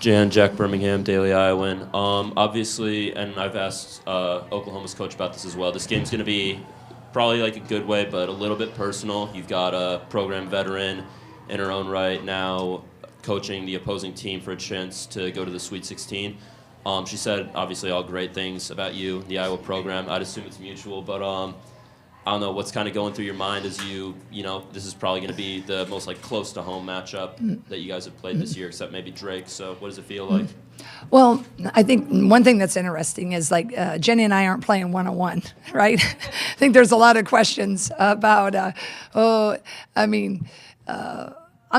Jan, Jack Birmingham, Daily Iowan. Obviously, and I've asked Oklahoma's coach about this as well, this game's going to be probably like a good way, but a little bit personal. You've got a program veteran in her own right now coaching the opposing team for a chance to go to the Sweet 16. She said, obviously, all great things about you, the Iowa program. I'd assume it's mutual, but I don't know what's kind of going through your mind as you know, this is probably going to be the most like close to home matchup that you guys have played this year, except maybe Drake. So what does it feel like? Well, I think one thing that's interesting is like Jennie and I aren't playing one-on-one, right? I think there's a lot of questions about, I'm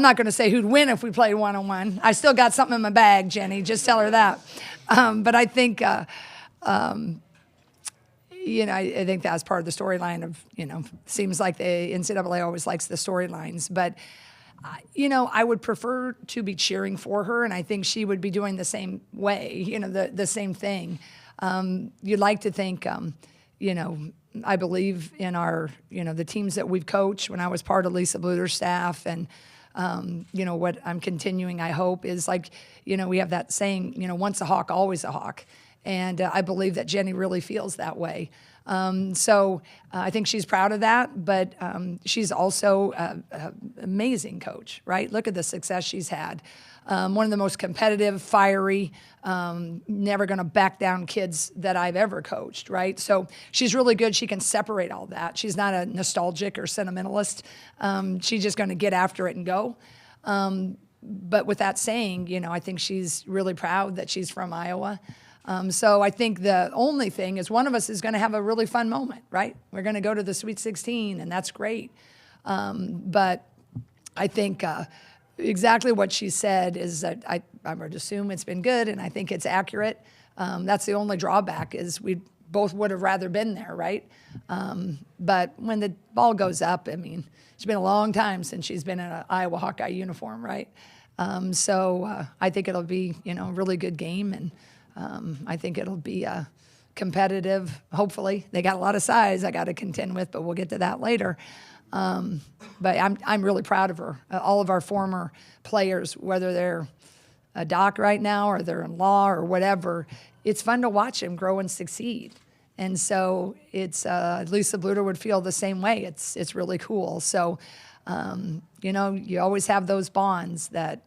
not going to say who'd win if we played one-on-one. I still got something in my bag, Jennie. Just tell her that. But I think, I think that's part of the storyline of, seems like the NCAA always likes the storylines. But, I would prefer to be cheering for her, and I think she would be doing the same way, the same thing. You'd like to think, I believe in our, the teams that we've coached when I was part of Lisa Bluter's staff, and what I'm continuing, I hope, is like, we have that saying, once a Hawk, always a Hawk. And I believe that Jennie really feels that way. So I think she's proud of that, but she's also an amazing coach, right? Look at the success she's had. One of the most competitive, fiery, never going to back down kids that I've ever coached, right? So she's really good. She can separate all that. She's not a nostalgic or sentimentalist. She's just going to get after it and go. But with that saying, I think she's really proud that she's from Iowa. So I think the only thing is one of us is going to have a really fun moment, right? We're going to go to the Sweet 16, and that's great. But I think exactly what she said is that I would assume it's been good, and I think it's accurate. That's the only drawback is we both would have rather been there, right? But when the ball goes up, it's been a long time since she's been in an Iowa Hawkeye uniform, right? So I think it'll be, a really good game, and I think it'll be competitive, hopefully. They got a lot of size I got to contend with, but we'll get to that later. But I'm really proud of her. All of our former players, whether they're a doc right now or they're in law or whatever, it's fun to watch them grow and succeed. And so it's Lisa Bluter would feel the same way. It's really cool. So you always have those bonds that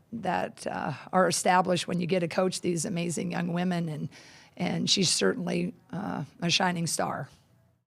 are established when you get to coach these amazing young women, and she's certainly a shining star.